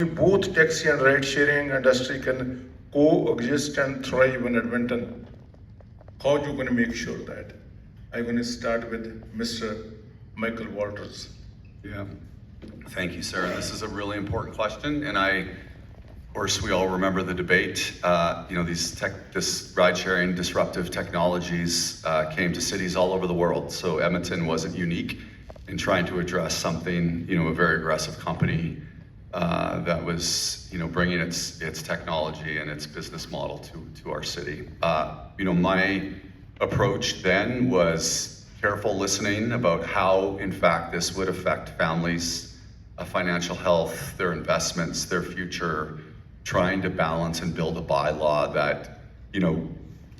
both taxi and ride-sharing industry can coexist and thrive in Edmonton. How are you going to make sure that? I'm going to start with Mr. Michael Walters. Yeah, thank you, sir. This is a really important question, and of course, we all remember the debate. This ride-sharing disruptive technologies came to cities all over the world, so Edmonton wasn't unique in trying to address something, a very aggressive company that was, bringing its technology and its business model to our city. My approach then was careful listening about how, in fact, this would affect families' financial health, their investments, their future, trying to balance and build a bylaw that,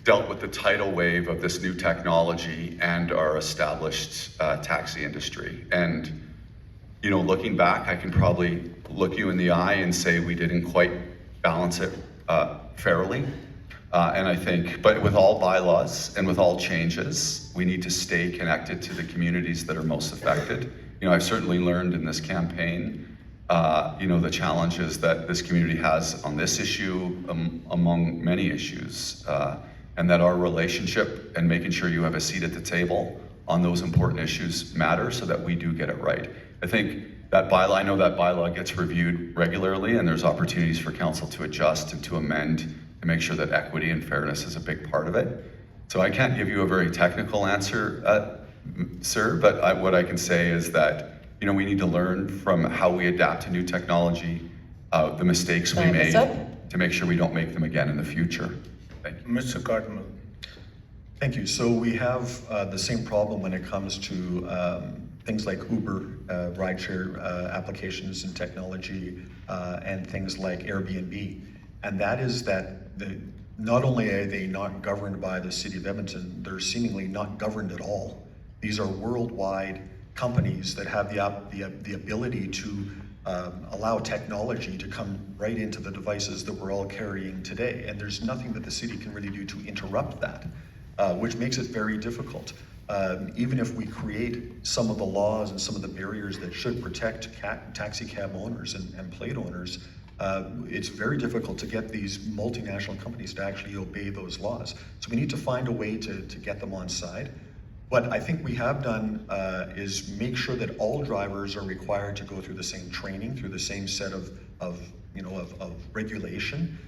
dealt with the tidal wave of this new technology and our established taxi industry. And, looking back, I can probably look you in the eye and say we didn't quite balance it fairly. And I think, but with all bylaws and with all changes, we need to stay connected to the communities that are most affected. I've certainly learned in this campaign, the challenges that this community has on this issue, among many issues, and that our relationship and making sure you have a seat at the table on those important issues matter so that we do get it right. I think that bylaw, I know that bylaw gets reviewed regularly, and there's opportunities for council to adjust and to amend to make sure that equity and fairness is a big part of it. So I can't give you a very technical answer, sir, but what I can say is that we need to learn from how we adapt to new technology, the mistakes we made, to make sure we don't make them again in the future. Thank you. Mr. Cardinal. Thank you. So we have the same problem when it comes to things like Uber, rideshare applications and technology, and things like Airbnb. And that is that not only are they not governed by the City of Edmonton, they're seemingly not governed at all. These are worldwide companies that have the ability to allow technology to come right into the devices that we're all carrying today. And there's nothing that the city can really do to interrupt that, which makes it very difficult. Even if we create some of the laws and some of the barriers that should protect taxi cab owners and plate owners, it's very difficult to get these multinational companies to actually obey those laws. So we need to find a way to get them on side. What I think we have done is make sure that all drivers are required to go through the same training, through the same set of regulation.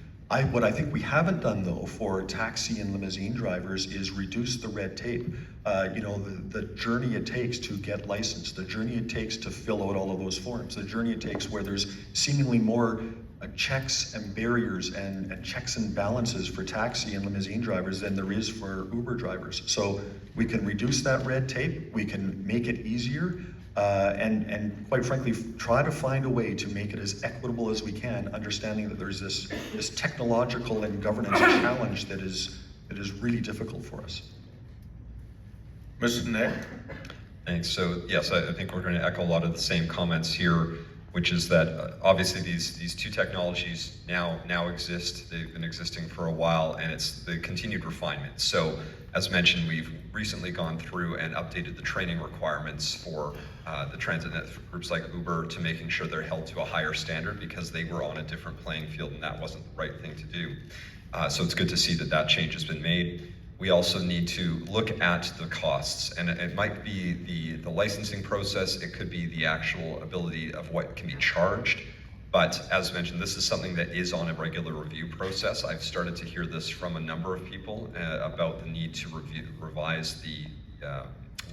What I think we haven't done, though, for taxi and limousine drivers is reduce the red tape. The journey it takes to get licensed, the journey it takes to fill out all of those forms, the journey it takes where there's seemingly more checks and barriers and checks and balances for taxi and limousine drivers than there is for Uber drivers. So we can reduce that red tape, we can make it easier, and quite frankly, try to find a way to make it as equitable as we can, understanding that there's this technological and governance challenge that is really difficult for us. Mr. Ned. Thanks. So yes, I think we're going to echo a lot of the same comments here, which is that obviously these two technologies now exist. They've been existing for a while, and it's the continued refinement. So as mentioned, we've recently gone through and updated the training requirements for the transit net groups like Uber to making sure they're held to a higher standard because they were on a different playing field and that wasn't the right thing to do. So it's good to see that change has been made. We also need to look at the costs, and it might be the licensing process, it could be the actual ability of what can be charged. But as mentioned, this is something that is on a regular review process. I've started to hear this from a number of people about the need to revise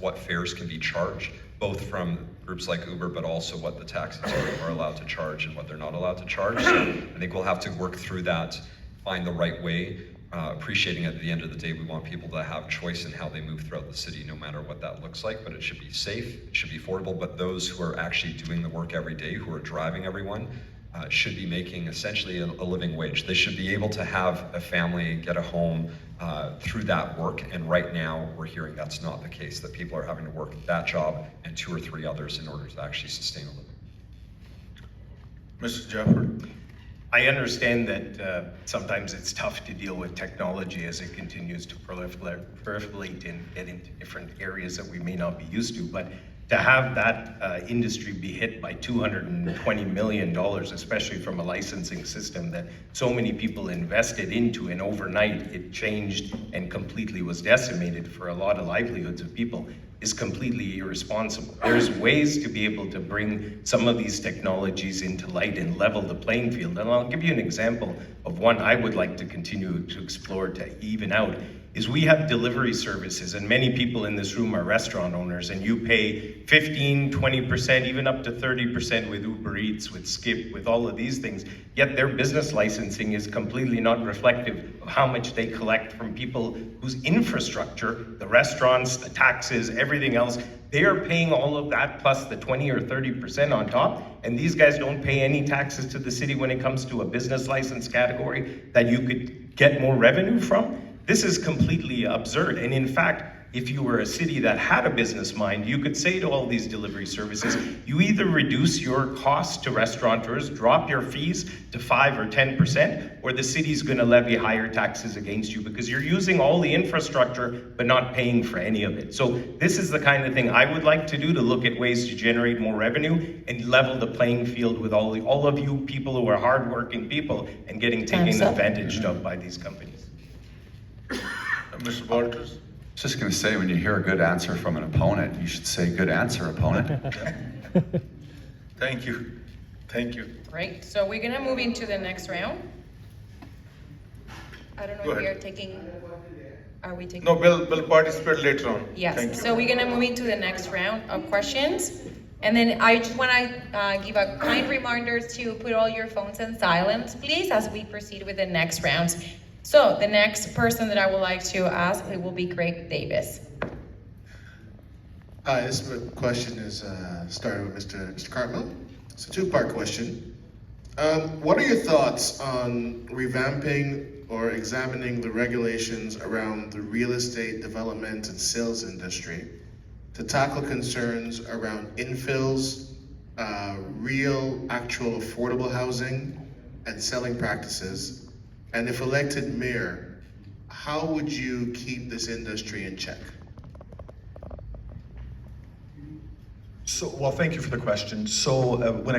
what fares can be charged, both from groups like Uber, but also what the taxis are allowed to charge and what they're not allowed to charge. So I think we'll have to work through that, find the right way, appreciating at the end of the day, we want people to have choice in how they move throughout the city, no matter what that looks like, but it should be safe, it should be affordable, but those who are actually doing the work every day, who are driving everyone, should be making essentially a living wage. They should be able to have a family, get a home through that work, and right now we're hearing that's not the case, that people are having to work that job and 2 or 3 others in order to actually sustain a living. Mr. Jeffrey. I understand that sometimes it's tough to deal with technology as it continues to proliferate and get into different areas that we may not be used to, but to have that industry be hit by $220 million, especially from a licensing system that so many people invested into, and overnight it changed and completely was decimated for a lot of livelihoods of people, is completely irresponsible. There's ways to be able to bring some of these technologies into light and level the playing field. And I'll give you an example of one I would like to continue to explore to even out, is we have delivery services, and many people in this room are restaurant owners, and you pay 15, 20%, even up to 30% with Uber Eats, with Skip, with all of these things, yet their business licensing is completely not reflective of how much they collect from people whose infrastructure, the restaurants, the taxes, everything else, they are paying all of that plus the 20 or 30% on top, and these guys don't pay any taxes to the city when it comes to a business license category that you could get more revenue from. This is completely absurd. And in fact, if you were a city that had a business mind, you could say to all these delivery services, you either reduce your costs to restaurateurs, drop your fees to 5 or 10%, or the city's gonna levy higher taxes against you because you're using all the infrastructure but not paying for any of it. So this is the kind of thing I would like to do, to look at ways to generate more revenue and level the playing field with all of you people who are hardworking people and getting taken advantage of by these companies. Mr. Walters? Just going to say, when you hear a good answer from an opponent, you should say, good answer, opponent. Thank you. Thank you. Great, so we're gonna move into the next round. I don't know Go if we ahead. are taking, are we taking? No, we'll participate later on. Thank Yes, you. so we're gonna move into the next round of questions. And then I just wanna give a kind reminder to put all your phones in silence, please, as we proceed with the next rounds. So the next person that I would like to ask, it will be Greg Davis. Hi, this question is started with Mr. Cartwell. It's a two-part question. What are your thoughts on revamping or examining the regulations around the real estate development and sales industry to tackle concerns around infills, real, actual affordable housing, and selling practices? And if elected mayor, how would you keep this industry in check? So, well, thank you for the question. So when it